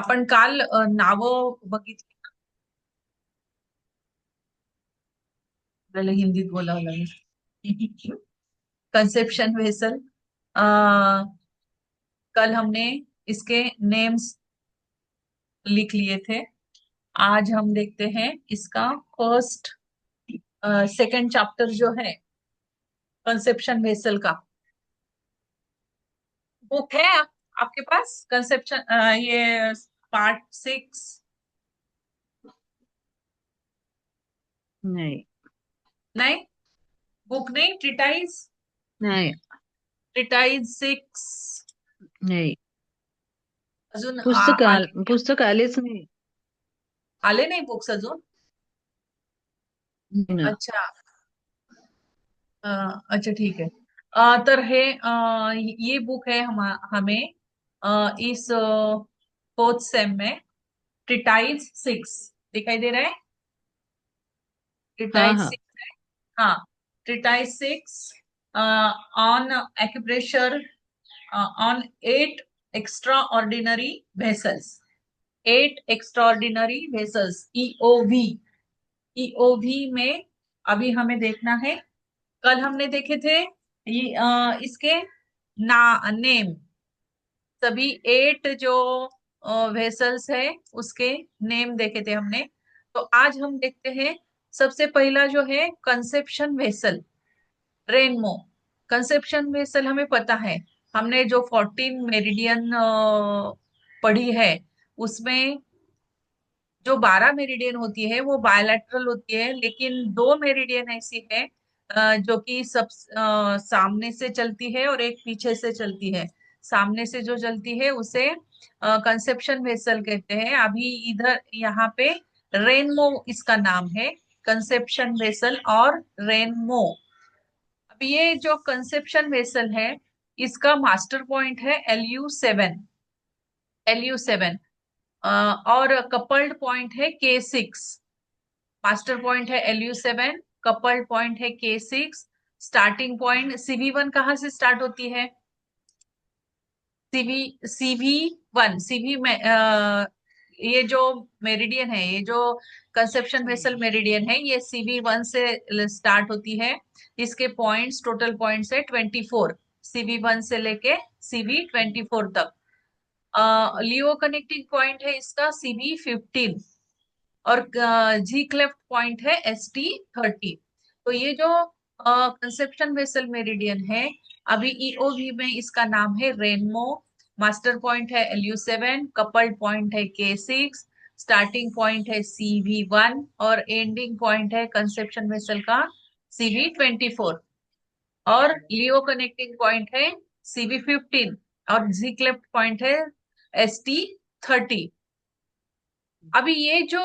आपण काल नावं बघितली. आपल्याला हिंदीत बोलावं लागेल. Conception vessel. कल हमने इसके नेम्स लिख लिए थे. आज हम देखते हैं इसका फर्स्ट सेकंड चैप्टर जो है कंसेप्शन वेसल का. बुक है आपके पास कंसेप्शन ये पार्ट 6? नहीं नहीं, बुक नहीं. ट्रिटाइज. नहीं ट्रिटाइज 6. नहीं. अजून पुस्तक आलेच नाही. आले नाही बुक्स अजून. नाही ना. अच्छा. अच्छा ठीक है. तर हे ये बुक है हमें इस फोर्थ सेम में. ट्रिटाइज 6 दिखाई दे रहा है. हाँ ट्रिटाइज हाँ. 6 है. हाँ. Treatise 6 on acupressure on 8 extraordinary vessels. 8 extraordinary vessels EOV. EOV में अभी हमें देखना है. कल हमने देखे थे ये इसके नेम. सभी 8 जो वेसल्स है उसके नेम देखे थे हमने. तो आज हम देखते हैं सबसे पहला जो है कंसेप्शन वेसल. रेनमो. कंसेप्शन वेसल हमें पता है. हमने जो 14 मेरिडियन पढ़ी है उसमें जो 12 मेरिडियन होती है वो बायलैटरल होती है, लेकिन दो मेरिडियन ऐसी है जो कि सब सामने से चलती है और एक पीछे से चलती है. सामने से जो चलती है उसे कंसेप्शन वेसल कहते हैं. अभी इधर यहाँ पे रेनमो इसका नाम है. कंसेप्शन वेसल और रेनमो. अब ये जो कंसेप्शन वेसल है इसका मास्टर पॉइंट है LU7. LU7 और कपल्ड पॉइंट है K6. मास्टर पॉइंट है LU7. कपल्ड पॉइंट है K6. स्टार्टिंग पॉइंट CV1 कहाँ से स्टार्ट होती है? CV1 CV में ये जो मेरिडियन है, ये जो कंसेप्शन वेसल मेरिडियन है, ये CV1 से स्टार्ट होती है. इसके पॉइंट्स टोटल पॉइंट्स है 24. CV1 से लेके CV24 तक. लियो कनेक्टिंग पॉइंट है इसका CV15. और जी क्लेफ्ट पॉइंट है ST30. तो ये जो कंसेप्शन वेसल मेरिडियन है, अभी ईओवी में इसका नाम है रेनमो. मास्टर पॉइंट है LU7. कपल्ड पॉइंट है K6. स्टार्टिंग पॉइंट है CV1 और एंडिंग पॉइंट है कंसेप्शन वेसल का CV24. और लियो कनेक्टिंग पॉइंट है CV15 और जी क्लेफ्ट पॉइंट है ST30. अभी ये जो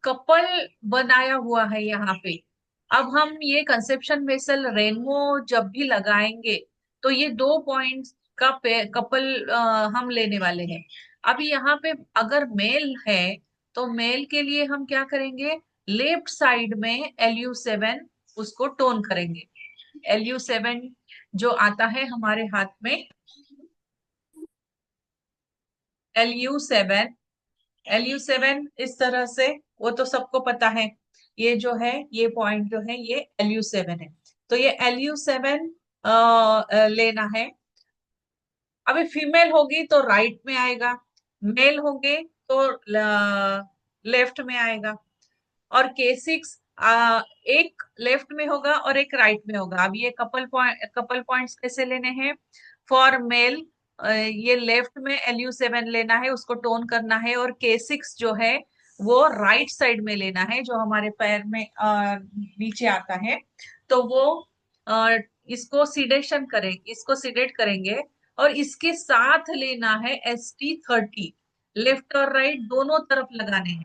कपल बनाया हुआ है यहाँ पे, अब हम ये कंसेप्शन वेसल रेनबो जब भी लगाएंगे तो ये दो पॉइंट्स का कपल हम लेने वाले हैं. अभी यहाँ पे अगर मेल है तो मेल के लिए हम क्या करेंगे? लेफ्ट साइड में LU7 उसको टोन करेंगे. LU7 जो आता है हमारे हाथ में, LU7. LU7 इस तरह से, वो तो सबको पता है. ये जो है ये पॉइंट जो है ये LU7 है. तो ये LU7 लेना है. अभी फीमेल होगी तो राइट में आएगा. मेल होंगे तो लेफ्ट में आएगा. और K6 एक लेफ्ट में होगा और एक राइट में होगा. अब ये कपल पॉइंट्स कैसे लेने हैं? फॉर मेल ये लेफ्ट में LU7 लेना है, उसको टोन करना है. और K6 जो है वो राइट साइड में लेना है, जो हमारे पैर में नीचे आता है. तो वो अ, इसको सीडेट करेंगे. और इसके साथ लेना है ST30. लेफ्ट और राइट दोनों तरफ लगाने हैं.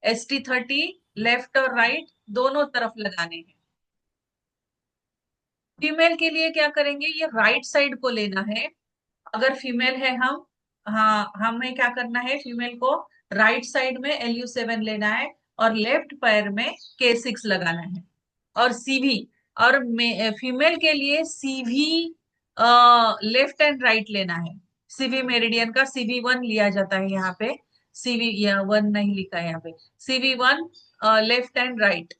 ST30 लेफ्ट और राइट दोनों तरफ लगाने हैं. फीमेल के लिए क्या करेंगे? ये राइट साइड को लेना है. अगर फीमेल है हम, हाँ, हमें क्या करना है? फीमेल को राइट साइड में LU7 लेना है और लेफ्ट पैर में K6 लगाना है. और CV, और फीमेल के लिए CV लेफ्ट एंड राइट लेना है. सीवी मेरिडियन का CV1 लिया जाता है यहाँ पे। CV1 नहीं लिखा है यहाँ पे। CV1 left and right.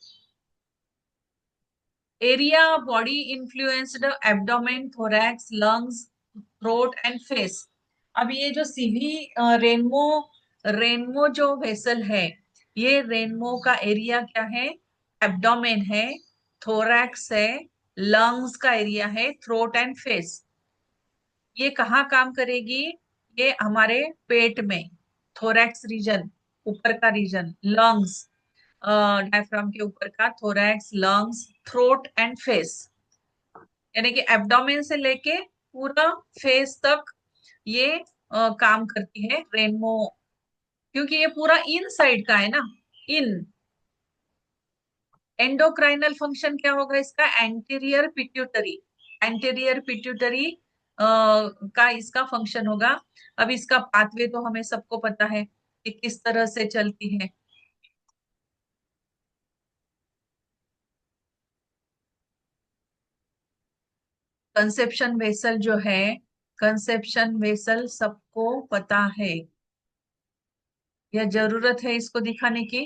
Area body influenced abdomen, thorax, lungs, throat and face. अब ये जो सीवी रेनमो रेनमो जो वेसल है, ये रेनमो का एरिया क्या है? एब्डोमेन है, थोरैक्स है, लंग्स का एरिया है, थ्रोट एंड फेस। ये कहाँ काम करेगी? ये हमारे पेट में, थोरैक्स रीजन, ऊपर का रीजन, लंग्स, डायफ्राम के ऊपर का thorax, lungs, throat and face. यानी कि एब्डोमेन से लेके पूरा फेस तक ये काम करती है रेनमो, क्योंकि ये पूरा इन साइड का है ना। इन एंडोक्राइनल फंक्शन क्या होगा इसका? Anterior pituitary. एंटीरियर पिट्यूटरी का इसका फंक्शन होगा। अब इसका पाथवे तो हमें सबको पता है कि किस तरह से चलती है। कंसेप्शन वेसल जो है, कंसेप्शन वेसल सबको पता है, या जरूरत है इसको दिखाने की?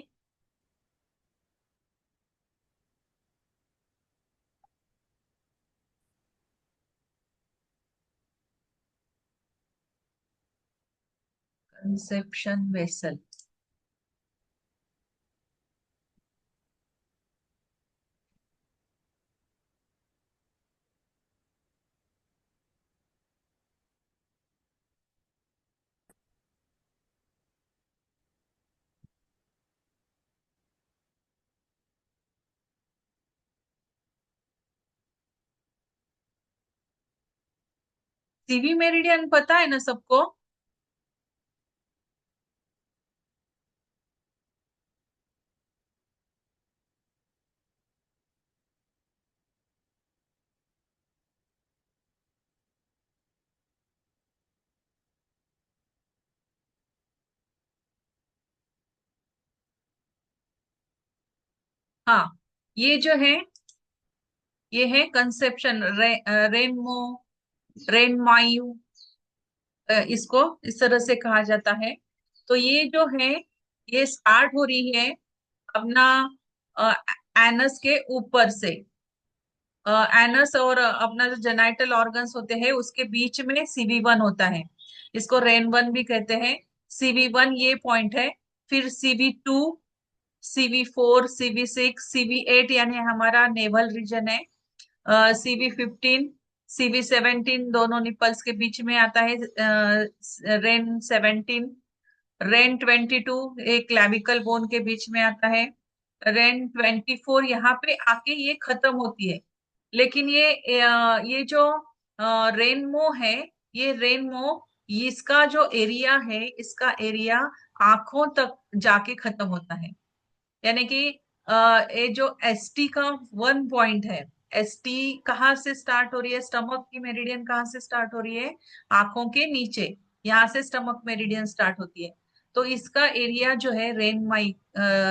Conception vessel. सीवी मेरिडियन पता है ना सबको? हाँ, ये जो है, ये है कंसेप्शन रेनमो, रेनमायू, इसको इस तरह से कहा जाता है। तो ये जो है, ये स्टार्ट हो रही है अपना एनस के ऊपर से। एनस और अपना जो जेनाइटल ऑर्गन्स होते हैं उसके बीच में CV1 होता है। इसको रेन 1 भी कहते हैं। CV1 ये पॉइंट है। फिर CV2, CV4, CV6, CV8 यानी हमारा नेवल रीजन है। CV15, CV17 दोनों निपल्स के बीच में आता है। रेन 17, रेन 22 एक क्लैविकल बोन के बीच में आता है। रेन 24 यहाँ पे आके ये खत्म होती है। लेकिन ये जो रेनमो है, ये रेनमो, इसका जो एरिया है, इसका एरिया आंखों तक जाके खत्म होता है। यानी कि ये जो ST का 1 पॉइंट है, ST कहाँ से स्टार्ट हो रही है? स्टमक की मेरिडियन कहाँ से स्टार्ट हो रही है? आंखों के नीचे, यहाँ से स्टमक मेरिडियन स्टार्ट होती है। तो इसका एरिया जो है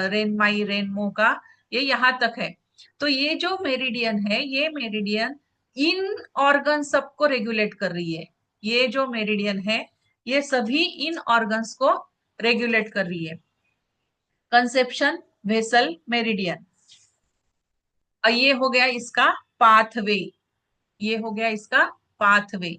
रेनमो का, ये यहाँ तक है। तो ये जो मेरिडियन है, ये मेरिडियन इन ऑर्गन सबको रेगुलेट कर रही है। ये जो मेरिडियन है, ये सभी इन ऑर्गन्स को रेगुलेट कर रही है। Conception vessel meridian. ये हो गया इसका पाथवे। ये हो गया इसका पाथवे।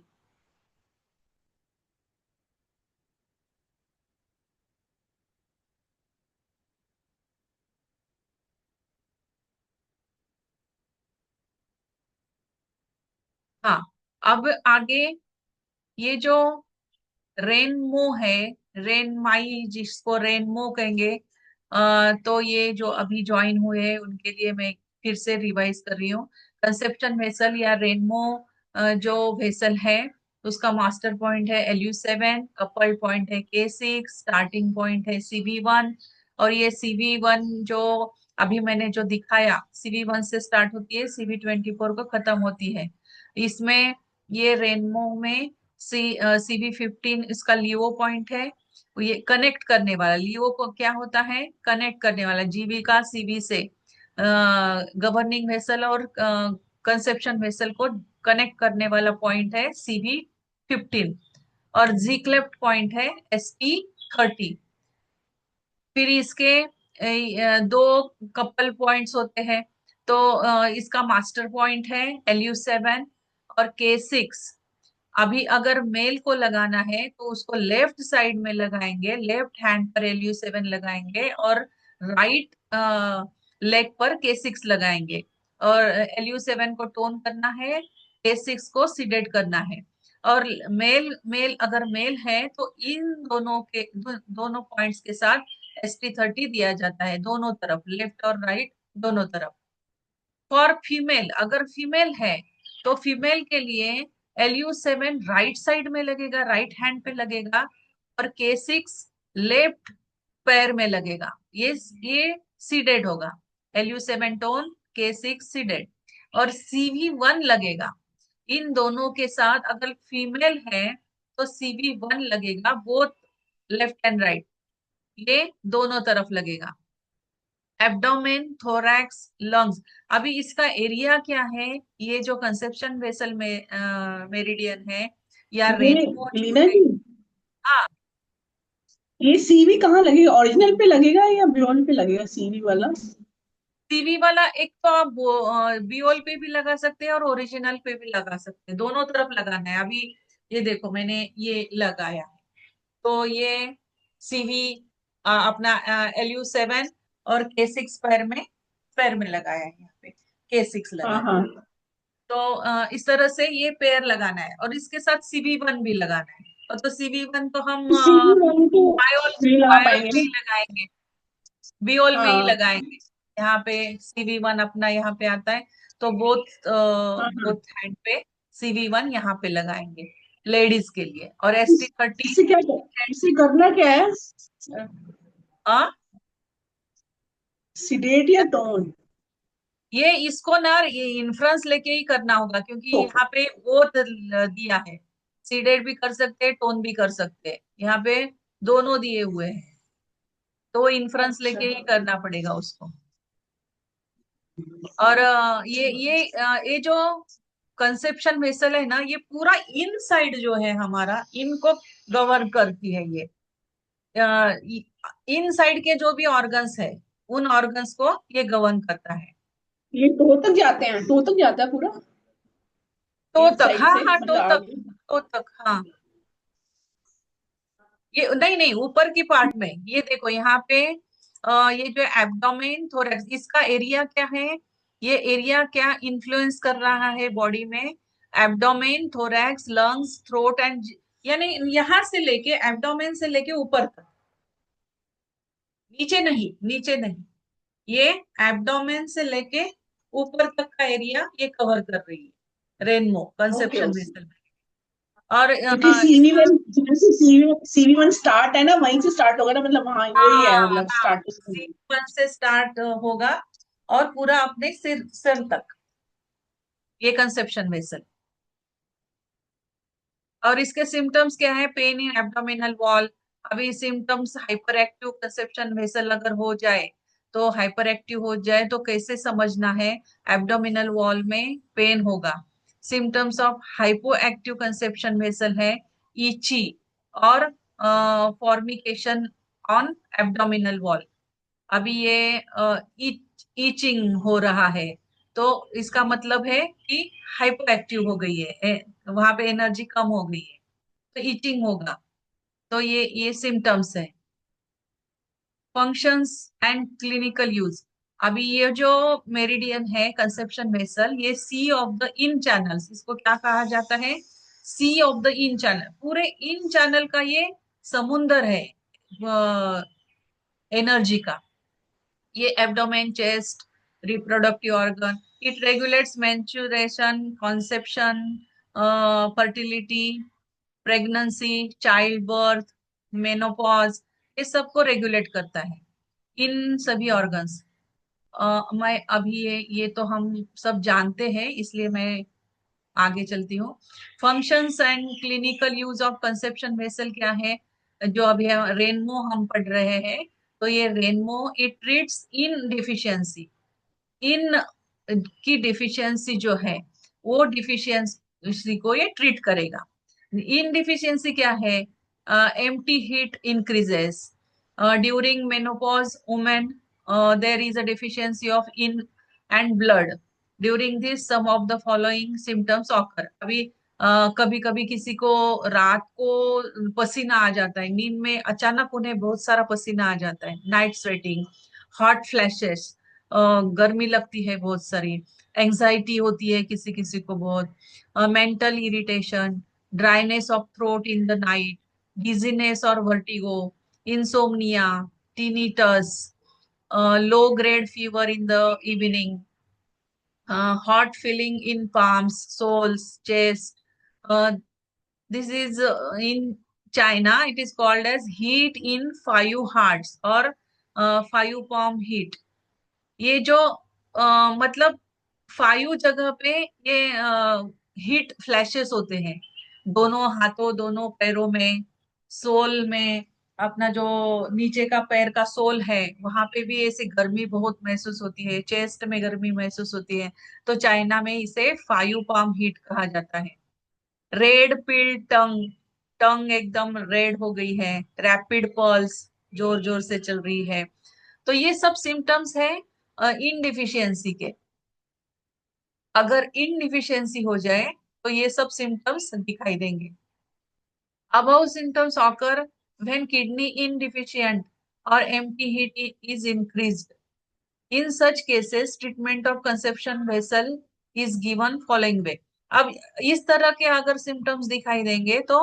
हाँ, अब आगे ये जो रेनमो है, रेनमाई जिसको रेनमो कहेंगे, तो ये जो अभी ज्वाइन हुए हैं उनके लिए मैं फिर से रिवाइज कर रही हूँ। कंसेप्शन वेसल या रेनमो जो वेसल है, उसका मास्टर पॉइंट है LU7, कपल पॉइंट है K6, स्टार्टिंग पॉइंट है CV1। और ये CV1 जो अभी मैंने जो दिखाया, CV1 से स्टार्ट होती है, CV24 को खत्म होती है। इसमें ये रेनमो में CV15 इसका लियो पॉइंट है। ये कनेक्ट करने वाला, लियो को क्या होता है? कनेक्ट करने वाला, जीवी का CV से गवर्निंग वेसल और कंसेप्शन वेसल को कनेक्ट करने वाला पॉइंट है CV15। और जी क्लेफ्ट पॉइंट है ST30। फिर इसके दो कपल पॉइंट्स होते हैं। तो इसका मास्टर पॉइंट है LU7 और K6। अभी अगर मेल को लगाना है तो उसको लेफ्ट साइड में लगाएंगे, लेफ्ट हैंड पर LU7 लगाएंगे और राइट लेग पर K6 लगाएंगे। और LU7 को टोन करना है, K6 को सीडेट करना है। और मेल मेल अगर मेल है तो इन दोनों के दोनों पॉइंट्स के साथ ST30 दिया जाता है, दोनों तरफ, लेफ्ट और राइट दोनों तरफ। फॉर फीमेल, अगर फीमेल है तो फीमेल के लिए LU7 राइट साइड में लगेगा, राइट हैंड पे लगेगा, और K6 लेफ्ट पैर में लगेगा। ये सीडेड होगा, LU7 टोन, K6 सीडेड। और CV1 लगेगा इन दोनों के साथ। अगर फीमेल है तो CV1 लगेगा, बोथ लेफ्ट एंड राइट, ये दोनों तरफ लगेगा। Abdomen, thorax, lungs. अभी इसका एरिया क्या है? ये जो कंसेप्शन वेसल में मेरिडियन है या ये रेनबो जो लीना है। जी, हाँ, ये सीवी कहाँ लगेगा? ओरिजिनल पे लगेगा या बियॉन्ड पे लगेगा सीवी वाला? सीवी वाला एक तो आप बियोल पे भी लगा सकते हैं और ओरिजिनल पे भी लगा सकते हैं, दोनों तरफ लगाना है। अभी ये देखो मैंने ये लगाया है, तो ये सीवी अपना LU7 और K6 पैर में लगाया है, यहाँ पे K6 हाँ लगाया। हाँ। तो इस तरह से ये पेयर लगाना है और इसके साथ CV1 भी लगाना है। और तो CV1 तो हम सीवी वाले तो बायोल नहीं लगा बायोल पाएंगे में ना। ही लगाएंगे, बियोल में ही हाँ लगाएंगे। यहाँ पे CV1 अपना यहाँ पे आता है, तो बोथ हाँ हाँ। बोथ हैंड पे CV1 यहाँ पे लगाएंगे लेडीज के लिए। और ST30 इससे क्या, इससे करना क्या है? सिडेट या टोन? ये इसको ना ये इन्फ्रेंस लेके ही करना होगा, क्योंकि तो यहाँ पे बोथ दिया है। सीडेड भी कर सकते हैं, टोन भी कर सकते हैं, यहाँ पे दोनों दिए हुए हैं, तो इन्फ्रेंस अच्छा। लेके ही करना पड़ेगा उसको। और ये जो कंसेप्शन वेसल है ना, ये पूरा इन साइड जो है हमारा, इनको गवर्न करती है ये। इन साइड के जो भी ऑर्गन्स है, उन ऑर्गन्स को ये गवर्न करता है। ये टो तक जाते हैं, टो तक जाता है पूरा तो इन तक, साइड हाँ से, हाँ, मतलब आगे? तो तक, हाँ। ये नहीं नहीं, ऊपर की पार्ट में ये देखो, यहाँ पे ये जो एब्डोमेन थोरैक्स, इसका एरिया क्या है? ये एरिया क्या इन्फ्लुएंस कर रहा है बॉडी में? Abdomen, thorax, lungs, throat and, यानी यहाँ से लेके एब्डोमेन से लेके ऊपर तक, नीचे नहीं, नीचे नहीं, ये एब्डोमेन से लेके ऊपर तक का एरिया ये कवर कर रही है रेनमो ओके कंसेप्शन ओके। वेसल में। और क्योंकि सीवी इसका, वन, जैसे सीवी वन स्टार्ट है ना, वहीं से स्टार्ट होगा ना, मतलब हाँ वही है, हाँ मतलब हाँ, स्टार्टिंग। C1 से स्टार्ट होगा और पूरा अपने सिर सिर तक, ये कंसेप्शन वेसल। और इसके सिम्टम्स क्या है? Pain in abdominal wall. अभी symptoms hyper active conception vessel अगर हो जाए, तो हाइपर एक्टिव हो जाए तो कैसे समझना है? एब्डोमिनल वॉल में पेन होगा। Symptoms of hypo active conception vessel है ईची और फॉर्मिकेशन ऑन एब्डोमिनल वॉल। अभी ये ईचिंग हो रहा है, तो इसका मतलब है कि हाइपर एक्टिव हो गई है, वहां पे एनर्जी कम हो गई है, तो ईचिंग होगा। तो ये सिम्टम्स है। Functions and clinical use. अभी ये जो मेरिडियन है कंसेप्शन वेसल, ये सी ऑफ द इन चैनल्स, इसको क्या कहा जाता है? सी ऑफ द इन चैनल। पूरे इन चैनल का ये समुंदर है एनर्जी का। ये abdomen, chest, reproductive organ, it regulates menstruation, conception, fertility, pregnancy, child birth, menopause, ये सबको रेगुलेट करता है, इन सभी ऑर्गन्स। मैं अभी ये तो हम सब जानते हैं, इसलिए मैं आगे चलती हूँ। Functions and clinical use of conception vessel क्या है? जो अभी रेनमो हम पढ़ रहे हैं, तो ये रेनमो इट ट्रीट्स इन डिफिशियंसी, इन की डिफिशियंसी जो है, वो डिफिशियंसी को ये ट्रीट करेगा। इनडिफिशियंसी क्या है? Empty heat increases during menopause women, there is a deficiency of yin and blood during this some of the following symptoms occur. अभी कभी कभी किसी को रात को पसीना आ जाता है, नींद में अचानक उन्हें बहुत सारा पसीना आ जाता है, नाइट स्वेटिंग, हॉट फ्लैशेस, गर्मी लगती है बहुत सारी, एंजाइटी होती है किसी किसी को बहुत, mental irritation, dryness of throat in the night, dizziness और vertigo, insomnia, tinnitus, low grade fever in the evening, hot feeling in palms, soles, chest. This is in China, it is called as heat in five hearts or five palm heat. ये जो मतलब five जगह पे ये heat flashes होते हैं, दोनों हाथों, दोनों पैरों में, सोल में, अपना जो नीचे का पैर का सोल है वहां पे भी ऐसी गर्मी बहुत महसूस होती है, चेस्ट में गर्मी महसूस होती है। तो चाइना में इसे फाइव पाम हीट कहा जाता है। रेड पिल टंग, टंग एकदम रेड हो गई है, रैपिड पल्स, जोर जोर से चल रही है। तो ये सब सिम्टम्स है इनडिफिशियंसी के। अगर इनडिफिशियंसी हो जाए तो ये सब सिम्टम्स दिखाई देंगे। Above symptoms occur when kidney indeficient or empty heat is increased. In such cases, treatment of conception vessel is given following way. अब इस तरह के अगर सिम्टम्स दिखाई देंगे तो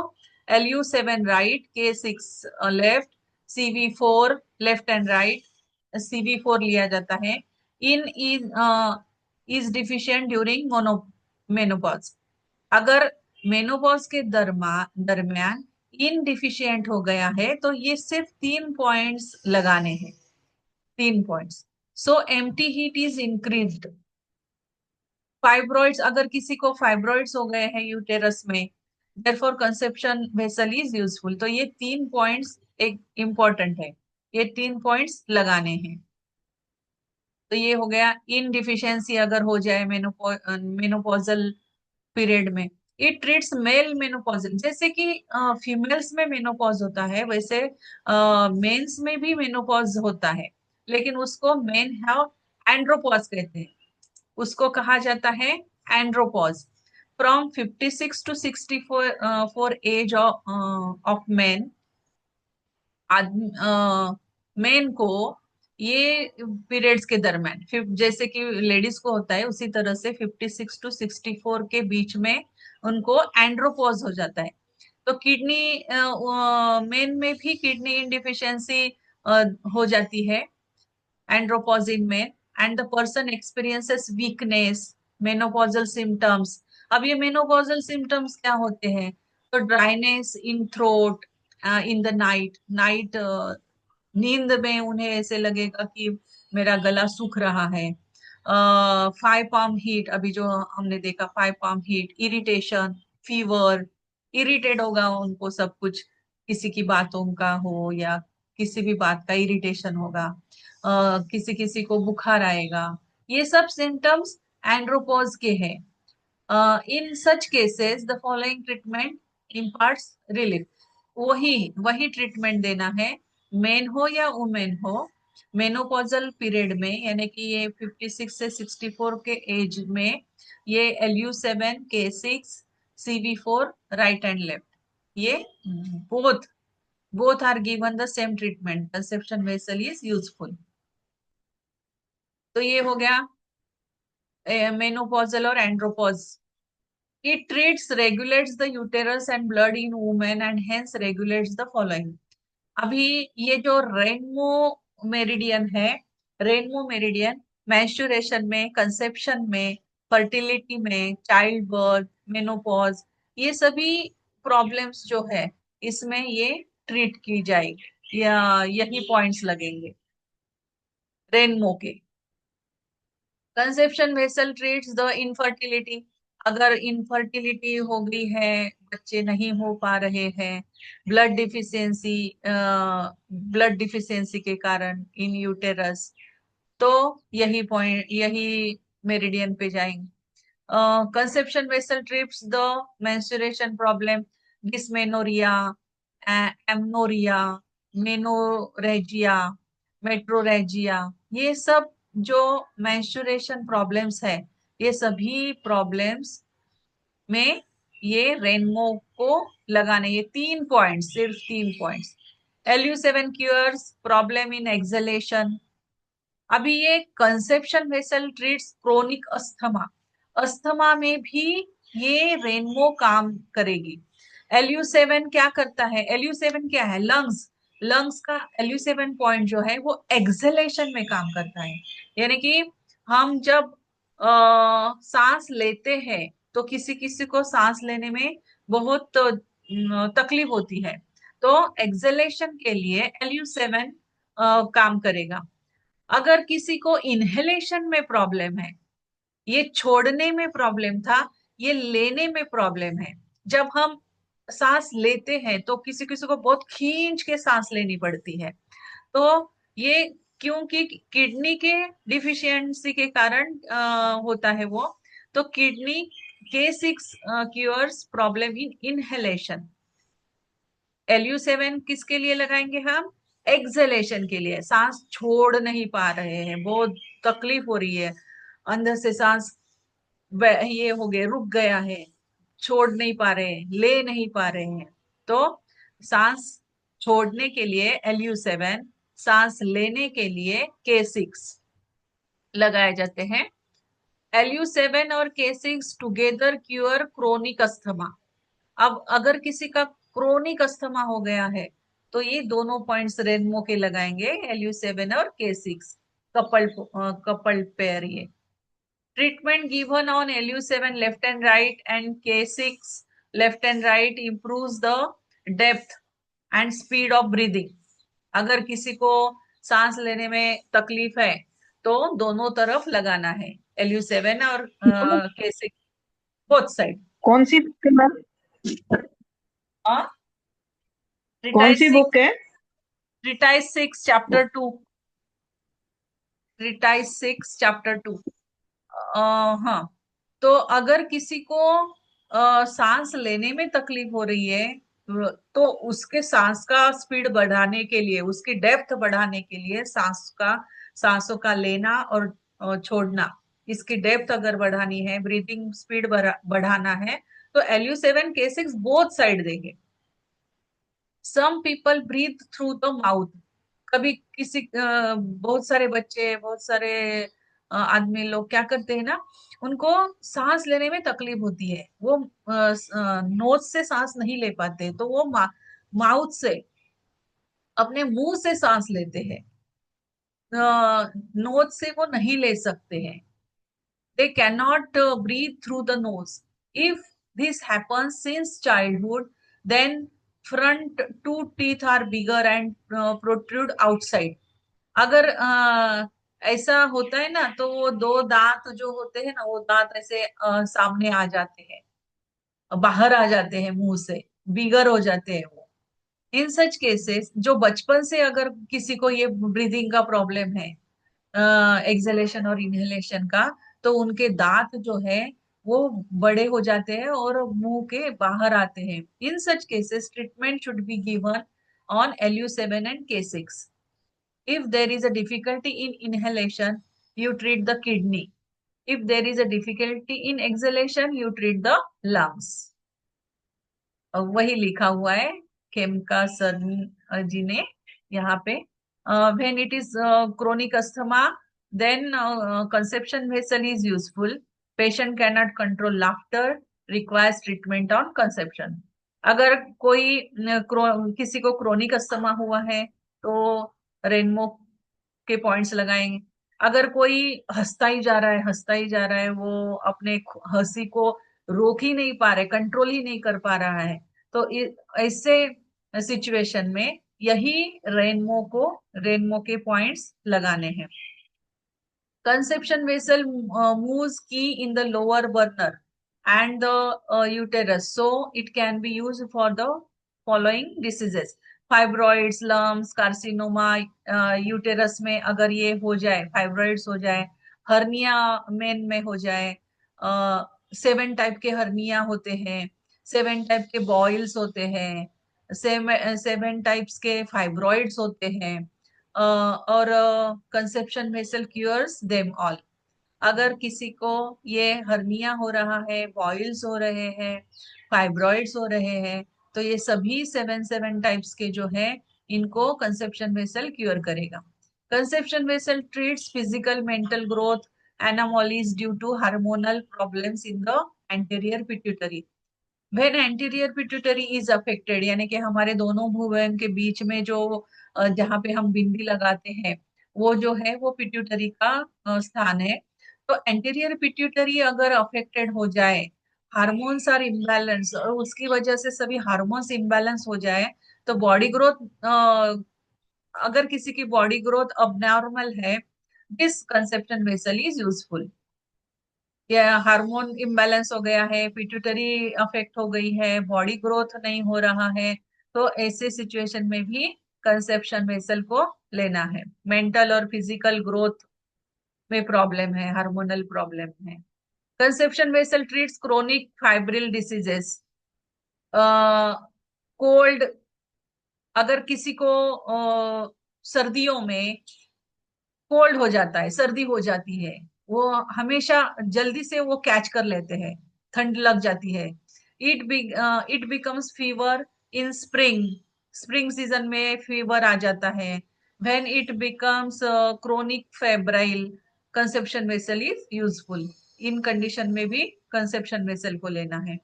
LU7 right, K6 left, CV4 left and right, CV4 लिया जाता है। इन इज डिफिशियंट ड्यूरिंग मेनोपॉज। अगर मेनोपॉज के दरमियान इनडिफिशियंट हो गया है तो ये सिर्फ 3 पॉइंट्स लगाने हैं, 3 points. So empty heat is increased. Fibroids, अगर किसी को फाइब्रॉइड्स हो गए हैं यूटेरस में, therefore conception vessel is useful. तो ये 3 पॉइंट्स एक इम्पोर्टेंट है, ये 3 पॉइंट्स लगाने हैं। तो ये हो गया इनडिफिशियंसी अगर हो जाए मेनोपॉजल पीरियड में। इट ट्रीट्स मेल मेनोपॉजल, जैसे कि फीमेल्स में मेनोपॉज होता है वैसे मेंस में भी मेनोपॉज होता है, लेकिन उसको मेन हैव एंड्रोपॉज कहते हैं, उसको कहा जाता है andropause. From 56 to 64 for age of man, men को ये पीरियड्स के दरम्यान, जैसे कि लेडीज को होता है उसी तरह से 56 टू 64 के बीच में उनको एंड्रोपॉज हो जाता है। तो किडनी मेन में भी किडनी इनडिफिशियंसी हो जाती है, andropause in main, and the person experiences weakness, menopausal symptoms. अब ये मेनोपॉजल सिम्टम्स क्या होते हैं? तो dryness in throat in the night, नींद में उन्हें ऐसे लगेगा कि मेरा गला सूख रहा है। फाइव पाम हीट, अभी जो हमने देखा five palm heat, irritation, fever, irritate होगा उनको सब कुछ, किसी की बातों का हो या किसी भी बात का इरिटेशन होगा, किसी किसी को बुखार आएगा। ये सब सिम्टम्स एंड्रोपॉज के हैं। In such cases the following treatment imparts relief. वही वही ट्रीटमेंट देना है, मेन हो या वुमेन हो, मेनोपॉजल पीरियड में, यानी कि ये 56 से 64 के एज में, ये LU7, K6, CV4 right and left, ये both both are given the same treatment, conception vessel is useful। तो ये हो गया मेनोपॉजल और andropause. It treats, regulates the uterus and blood in women and hence regulates the following। अभी ये जो रेनमो meridian है, रेनमो मेरिडियन मेंस्ट्रुएशन में, कंसेप्शन में, फर्टिलिटी में, चाइल्ड बर्थ, मेनोपॉज, ये सभी प्रॉब्लम्स जो है इसमें ये ट्रीट की जाएगी, या यही पॉइंट्स लगेंगे रेनमो के। Conception vessel treats the infertility. अगर इनफर्टिलिटी हो गई है, बच्चे नहीं हो पा रहे हैं, ब्लड डिफिशियंसी, ब्लड डिफिशियंसी के कारण इन यूटेरस, तो यही पॉइंट, यही मेरिडियन पे जाएंगे। Conception vessel treats the menstruation problem. Dysmenorrhoea, amenorrhoea, menorrhagia, metrorrhagia, ये सब जो मेंस्ट्रुएशन प्रॉब्लम्स है, ये सभी प्रॉब्लम्स में ये रेनमो को लगाने, ये 3 पॉइंट्स, सिर्फ 3 points. LU7 cures problem in acceleration. अभी ये conception vessel treats chronic asthma, asthma में भी ये रेनमो काम करेगी। LU7 क्या करता है? LU7 क्या है? लंग्स, लंग्स का LU7 पॉइंट जो है वो एक्सलेशन में काम करता है। यानी कि हम जब सांस लेते हैं तो किसी किसी को सांस लेने में बहुत तकलीफ होती है, तो एक्सलेशन के लिए LU7 काम करेगा। अगर किसी को इनहेलेशन में प्रॉब्लम है, ये छोड़ने में प्रॉब्लम था, ये लेने में प्रॉब्लम है। जब हम सांस लेते हैं तो किसी किसी को बहुत खींच के सांस लेनी पड़ती है, तो ये क्योंकि किडनी के डिफिशियंसी के कारण होता है वो, तो kidney K6 cures problem in inhalation. LU7 किसके लिए लगाएंगे हम? एक्सलेशन के लिए। सांस छोड़ नहीं पा रहे हैं, बहुत तकलीफ हो रही है, अंदर से सांस ये हो गया, रुक गया है, छोड़ नहीं पा रहे हैं, ले नहीं पा रहे हैं, तो सांस छोड़ने के लिए LU7, सांस लेने के लिए K6 लगाए जाते हैं। LU7 और K6 together queer chronic asthma. अब अगर किसी का क्रोनिक अस्थमा हो गया है तो ये दोनों पॉइंट्स रेनमो के लगाएंगे, LU7 और K6, कपल पेयर। ये treatment given on LU7 left and right and K6 left and right improves the depth and speed of breathing। अगर किसी को सांस लेने में तकलीफ है तो दोनों तरफ लगाना है, LU7 और K6, बोथ साइड। कौन सी बुक है मैम? कौन सी बुक है? Treatise 6 chapter 2, treatise 6 chapter 2। हाँ, तो अगर किसी को सांस लेने में तकलीफ हो रही है तो उसके सांस का स्पीड बढ़ाने के लिए, उसकी डेप्थ बढ़ाने के लिए, सांसों का लेना और छोड़ना, इसकी डेप्थ अगर बढ़ानी है, ब्रीथिंग स्पीड बढ़ाना है, तो LU7 K6 बोथ साइड देंगे। Some people breathe through the mouth. कभी किसी बहुत सारे बच्चे, बहुत सारे आदमी लोग क्या करते हैं ना, उनको सांस लेने में तकलीफ होती है, वो नोज से सांस नहीं ले पाते, तो वो माउथ से, अपने मुंह से सांस लेते हैं, नोज से वो नहीं ले सकते हैं। they cannot breathe through the nose. If this happens since childhood, then front two teeth are bigger and protrude outside। अगर ऐसा होता है ना, तो वो दो दांत जो होते हैं ना, वो दांत ऐसे सामने आ जाते हैं, बाहर आ जाते हैं मुंह से, बिगर हो जाते हैं वो। इन सच केसेस, जो बचपन से अगर किसी को ये ब्रीदिंग का प्रॉब्लम है, एक्सलेशन और इनहेलेशन का, तो उनके दांत जो है वो बड़े हो जाते हैं और मुंह के बाहर आते हैं। In such cases treatment should be given on LU7 and K6। If there is a difficulty in inhalation, you treat the kidney. If there is a difficulty in exhalation, you treat the lungs। वही लिखा हुआ है Khemka sir जी ने यहाँ पे। when it is chronic asthma, then conception vessel is useful। patient cannot control laughter, requires treatment on conception। अगर कोई किसी को क्रोनिक अस्थमा हुआ है तो रेनमो के पॉइंट्स लगाएंगे। अगर कोई हंसता ही जा रहा है, हंसता ही जा रहा है, वो अपने हंसी को रोक ही नहीं पा रहे, कंट्रोल ही नहीं कर पा रहा है, तो ऐसे सिचुएशन में यही रेनमो के पॉइंट्स लगाने हैं। कंसेप्शन वेसल मूव्स की in the lower burner and the uterus, so it can be used for the following diseases: fibroids, lumps, carcinoma. Uterus में अगर ये हो जाए, फाइब्रॉइड्स हो जाए, हर्निया मेन में हो जाए, 7 टाइप के हर्निया होते हैं, 7 टाइप के बॉइल्स होते हैं, 7 टाइप्स के फाइब्रॉइड्स होते हैं, और conception vessel cures them all. अगर किसी को ये हर्निया हो रहा है, बॉइल्स हो रहे हैं, फाइब्रॉइड्स हो रहे हैं, तो ये सभी 7 टाइप्स के जो है इनको कंसेप्शन वेसल क्यूर करेगा। Conception vessel treats physical mental growth anomalies due to hormonal problems in the anterior pituitary. When anterior pituitary is affected, यानी कि हमारे दोनों भुवन के बीच में जो जहाँ पे हम बिंदी लगाते हैं वो जो है वो पिट्यूटरी का स्थान है। तो एंटीरियर पिट्यूटरी अगर अफेक्टेड हो जाए, हार्मोन्स आर इम्बैलेंस, और उसकी वजह से सभी हार्मोन्स इम्बैलेंस हो जाए, तो बॉडी ग्रोथ, अगर किसी की बॉडी ग्रोथ अबनॉर्मल है, this conception vessel is useful. या हार्मोन इम्बैलेंस हो गया है, पिट्यूटरी अफेक्ट हो गई है, बॉडी ग्रोथ नहीं हो रहा है, तो ऐसे सिचुएशन में भी कंसेप्शन वेसल को लेना है। मेंटल और फिजिकल ग्रोथ में प्रॉब्लम है, हार्मोनल प्रॉब्लम है। Conception vessel treats chronic fibril diseases. Cold, अगर किसी को सर्दियों में कोल्ड हो जाता है, सर्दी हो जाती है, वो हमेशा जल्दी से वो कैच कर लेते हैं, ठंड लग जाती है। It becomes fever in spring, spring season में फीवर आ जाता है। When it becomes chronic febrile, conception vessel is useful. In condition में भी कंसेप्शन वेसल को लेना है।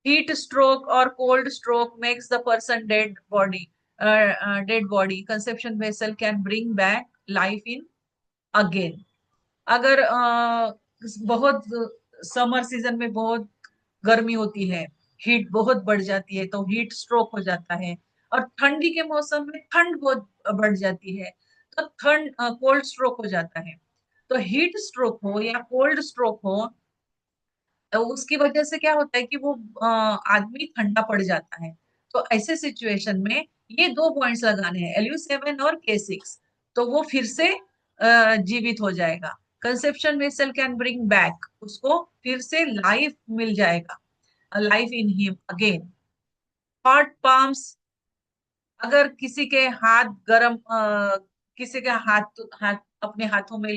हीट स्ट्रोक और cold stroke makes the person dead body, conception vessel can bring back life in again. अगर बहुत समर सीजन में बहुत गर्मी होती है, हीट बहुत बढ़ जाती है, तो हीट स्ट्रोक हो जाता है। और ठंडी के मौसम में ठंड बहुत बढ़ जाती है, तो ठंड कोल्ड स्ट्रोक हो जाता है। तो हीट स्ट्रोक हो या कोल्ड स्ट्रोक हो, तो उसकी वजह से क्या होता है कि वो आदमी ठंडा पड़ जाता है। तो ऐसे सिचुएशन में ये 2 पॉइंट्स लगाने हैं, LU7 और K6, तो वो फिर से जीवित हो जाएगा। Conception vessel can bring back, उसको फिर से लाइफ मिल जाएगा, life in him again. Hot palms, अगर किसी के हाथ गरम, किसी के हाथ अपने हाथों में